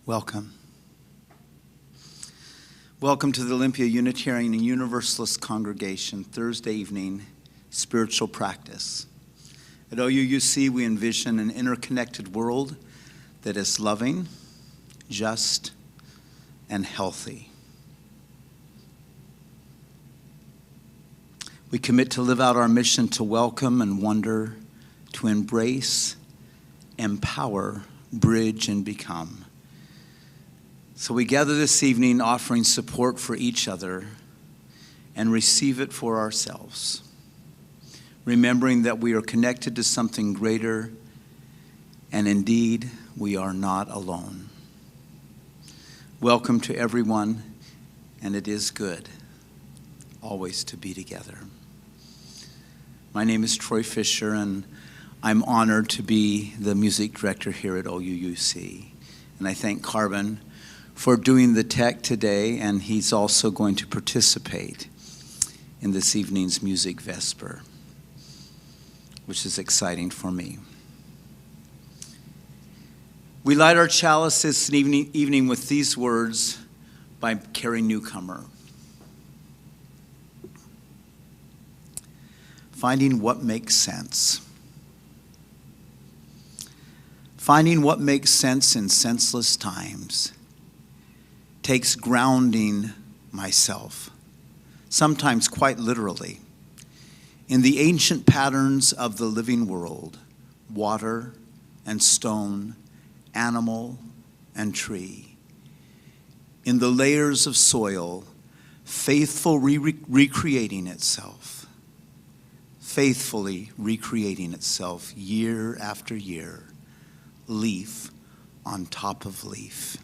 Welcome. Welcome to the Olympia Unitarian and Universalist Congregation, Thursday evening spiritual practice. At OUUC, we envision an interconnected world that is loving, just, and healthy. We commit to live out our mission to welcome and wonder, to embrace, empower, bridge, and become. So we gather this evening offering support for each other and receive it for ourselves, remembering that we are connected to something greater, and indeed, we are not alone. Welcome to everyone, and it is good always to be together. My name is Troy Fisher, and I'm honored to be the music director here at OUUC. And I thank Carbon for doing the tech today, and he's also going to participate in this evening's music vesper, which is exciting for me. We light our chalice this evening with these words by Carrie Newcomer. Finding what makes sense. Finding what makes sense in senseless times takes grounding myself, sometimes quite literally, in the ancient patterns of the living world, water and stone, animal and tree, in the layers of soil, faithfully recreating itself year after year, leaf on top of leaf.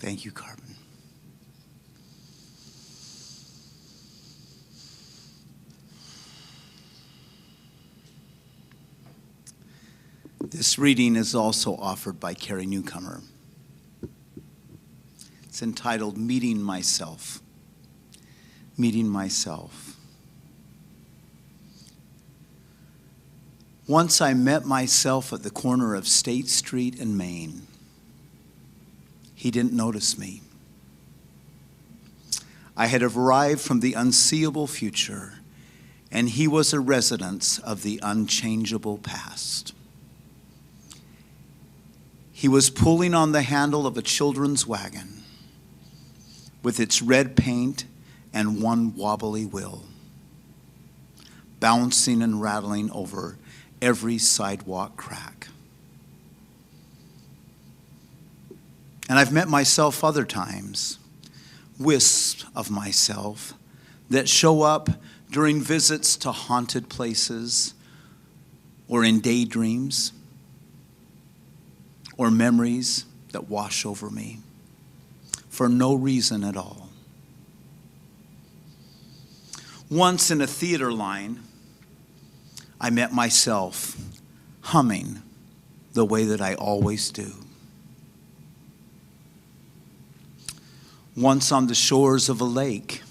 Thank you, Carbon. This reading is also offered by Carrie Newcomer. It's entitled Meeting Myself. Meeting Myself. Once I met myself at the corner of State Street and Main. He didn't notice me. I had arrived from the unseeable future, and he was a resident of the unchangeable past. He was pulling on the handle of a children's wagon with its red paint and one wobbly wheel, bouncing and rattling over every sidewalk crack. And I've met myself other times, wisps of myself that show up during visits to haunted places or in daydreams or memories that wash over me for no reason at all. Once in a theater line, I met myself humming the way that I always do. Once on the shores of a lake,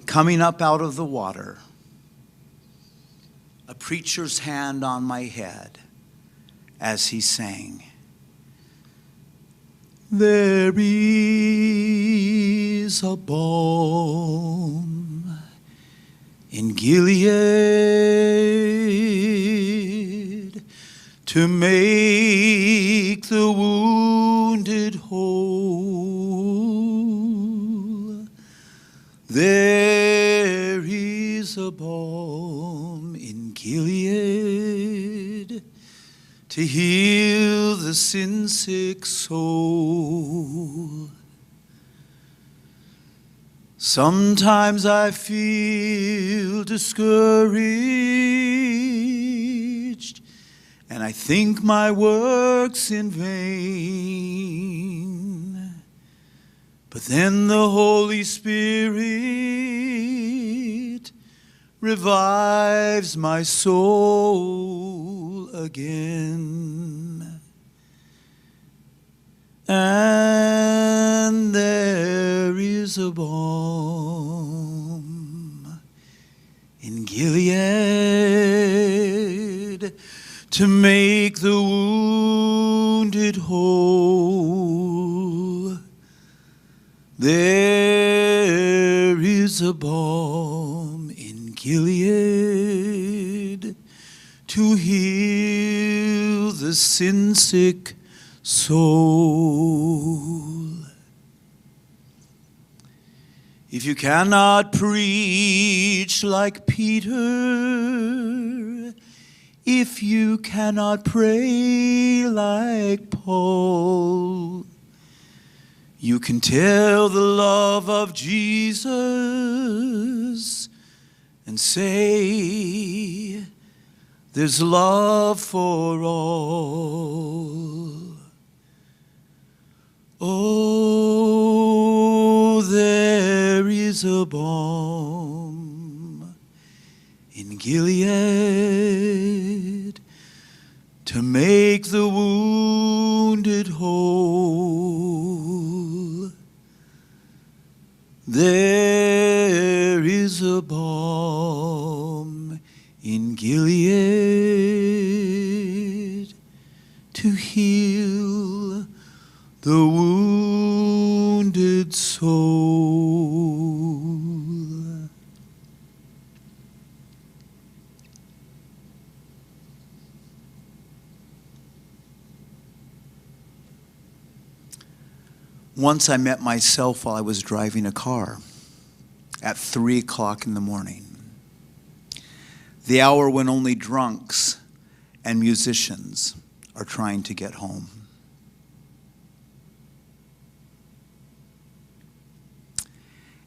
coming up out of the water, a preacher's hand on my head as he sang, "There is a balm in Gilead to make the wounded whole. There is a balm in Gilead to heal the sin-sick soul. Sometimes I feel discouraged, and I think my work's in vain. But then the Holy Spirit revives my soul again. And there is a balm in Gilead to make the wounded whole. There is a balm in Gilead to heal the sin-sick soul. If you cannot preach like Peter, if you cannot pray like Paul, you can tell the love of Jesus and say, there's love for all. Oh, there is a balm in Gilead to make the wounded whole. There is a balm in Gilead to heal the wounded soul. Once I met myself while I was driving a car at 3 o'clock in the morning, the hour when only drunks and musicians are trying to get home.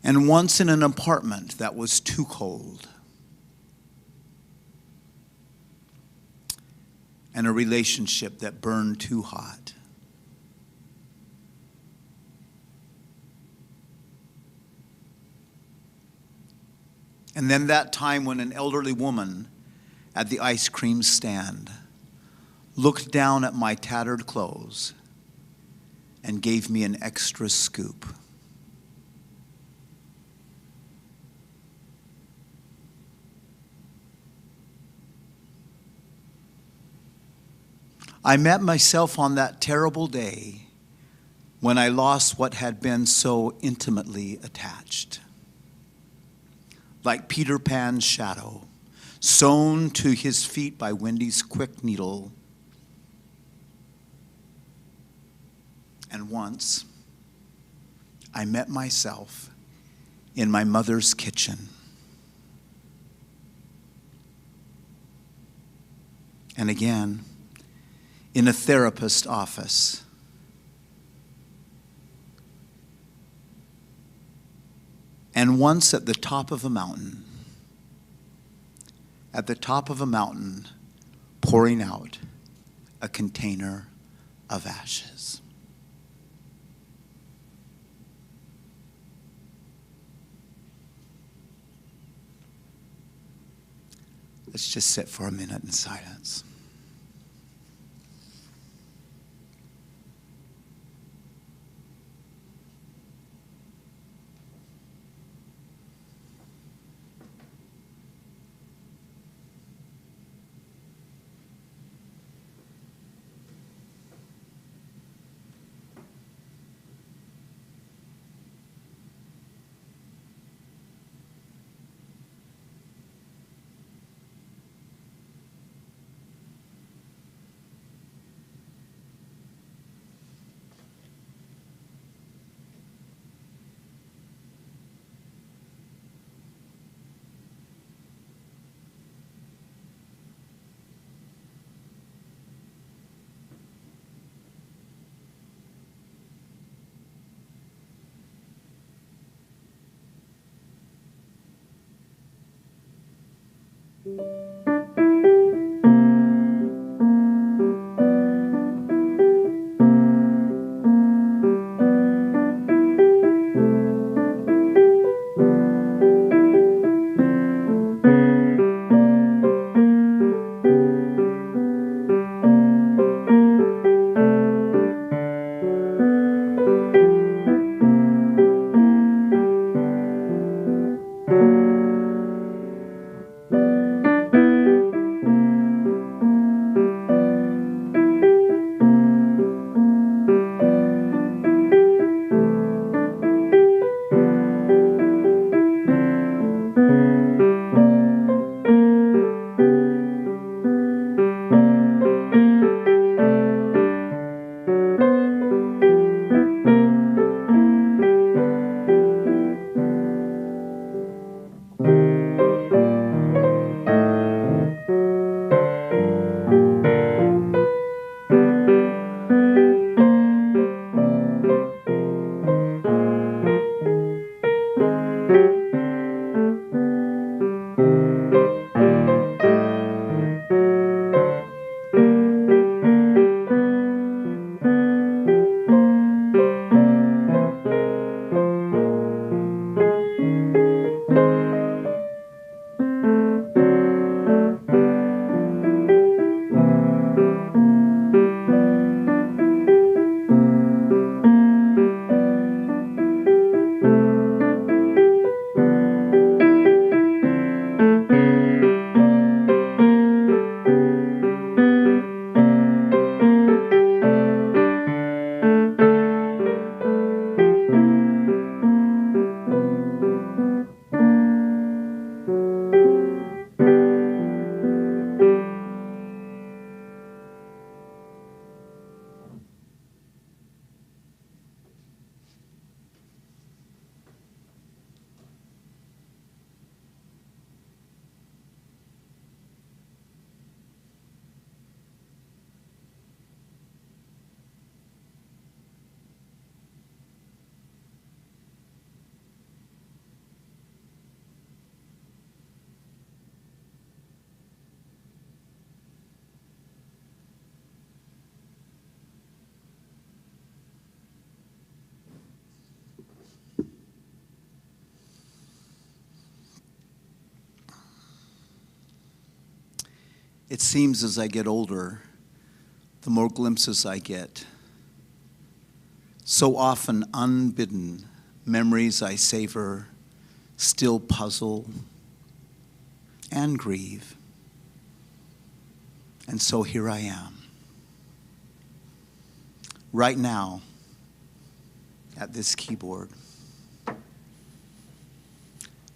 And once in an apartment that was too cold, and a relationship that burned too hot. And then that time when an elderly woman at the ice cream stand looked down at my tattered clothes and gave me an extra scoop. I met myself on that terrible day when I lost what had been so intimately attached. Like Peter Pan's shadow, sewn to his feet by Wendy's quick needle. And once, I met myself in my mother's kitchen. And again, in a therapist's office. And once at the top of a mountain, pouring out a container of ashes. Let's just sit for a minute in silence. It seems as I get older, the more glimpses I get. So often unbidden, memories I savor still puzzle and grieve. And so here I am, right now at this keyboard,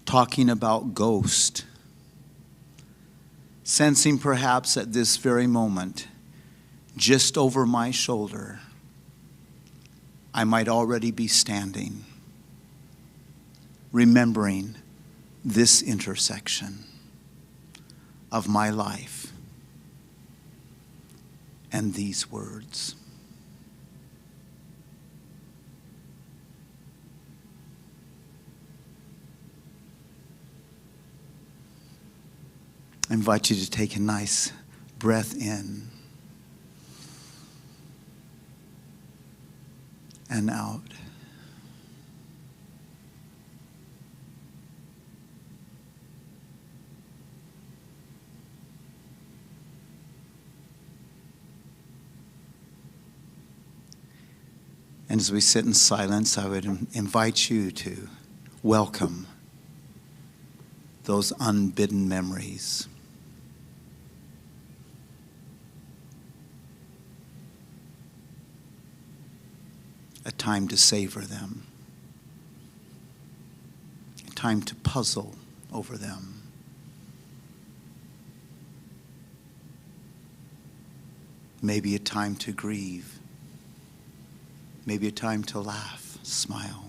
talking about ghost, sensing perhaps at this very moment, just over my shoulder, I might already be standing, remembering this intersection of my life and these words. I invite you to take a nice breath in and out. And as we sit in silence, I would invite you to welcome those unbidden memories. A time to savor them, a time to puzzle over them. Maybe a time to grieve, maybe a time to laugh, smile.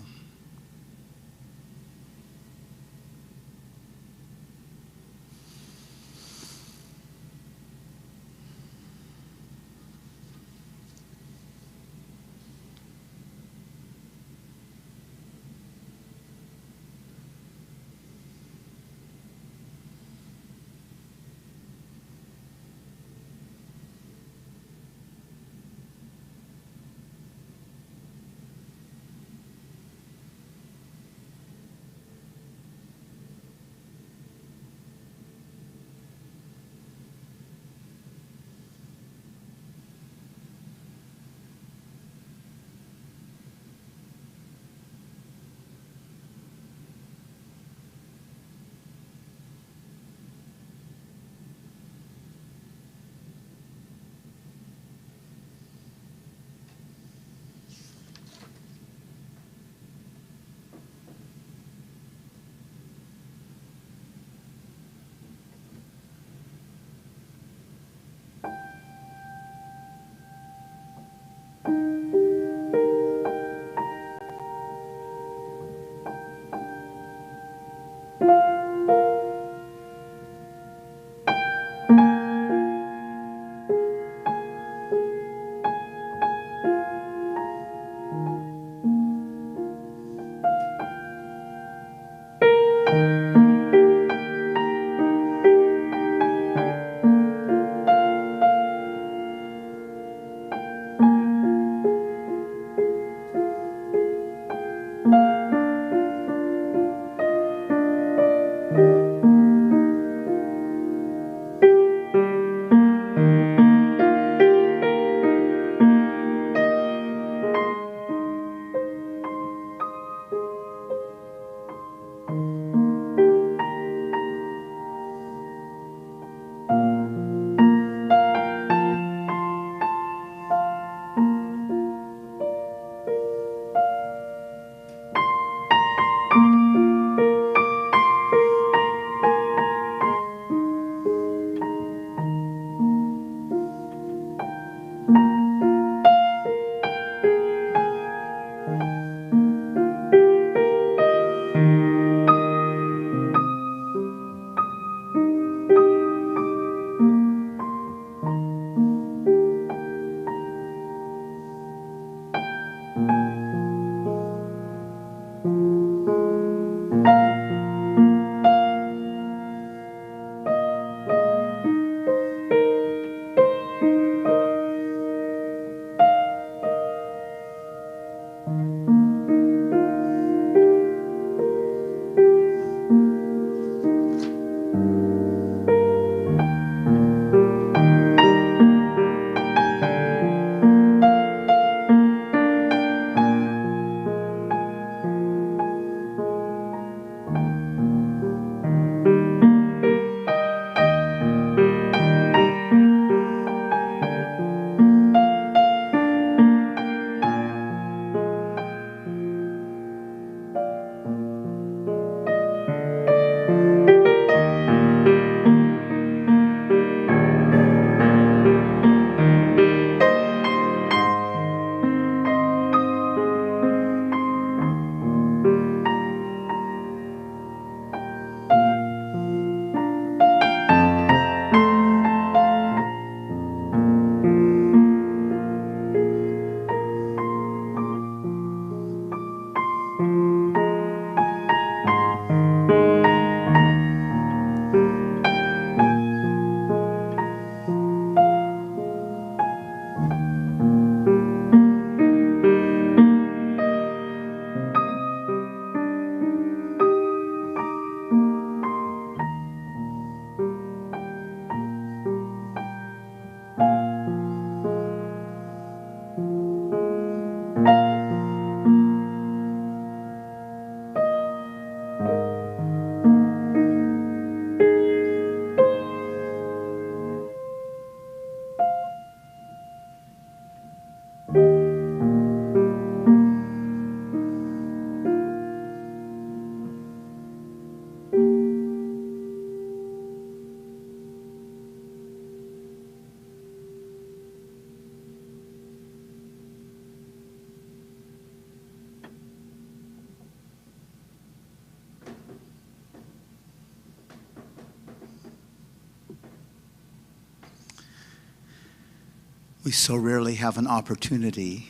We so rarely have an opportunity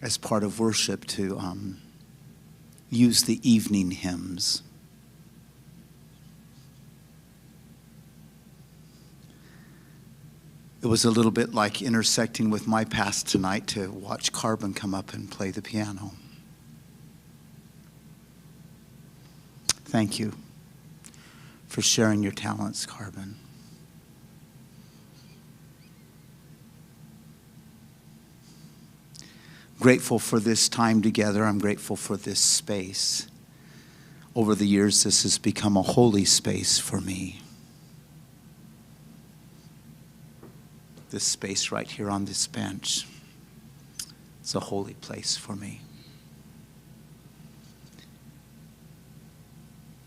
as part of worship to use the evening hymns. It was a little bit like intersecting with my past tonight to watch Carbon come up and play the piano. Thank you for sharing your talents, Carbon. Grateful for this time together. I'm grateful for this space. Over the years, this has become a holy space for me. This space right here on this bench, it's a holy place for me.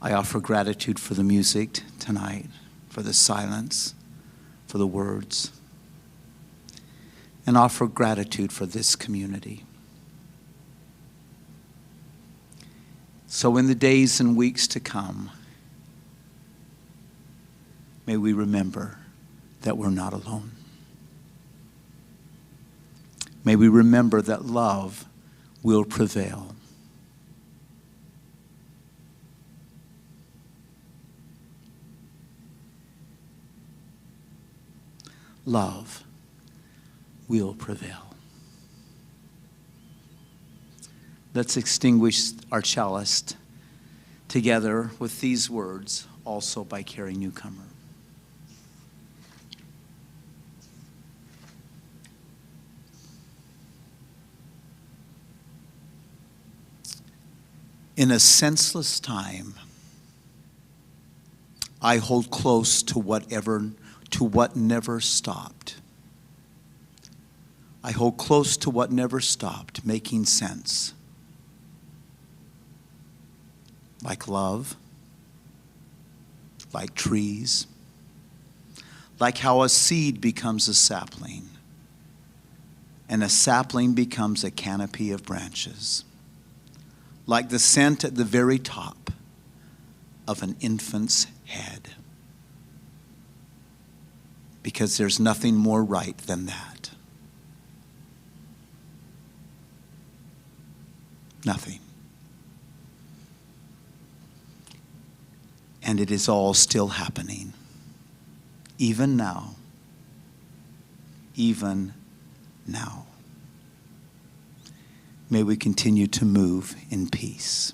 I offer gratitude for the music tonight, for the silence, for the words, and offer gratitude for this community. So in the days and weeks to come, may we remember that we're not alone. May we remember that love will prevail. Love will prevail. Let's extinguish our chalice together with these words, also by Carrie Newcomer. In a senseless time, I hold close to what never stopped. I hold close to what never stopped, making sense. Like love, like trees, like how a seed becomes a sapling, and a sapling becomes a canopy of branches. Like the scent at the very top of an infant's head. Because there's nothing more right than that. Nothing. And it is all still happening. Even now. Even now. May we continue to move in peace.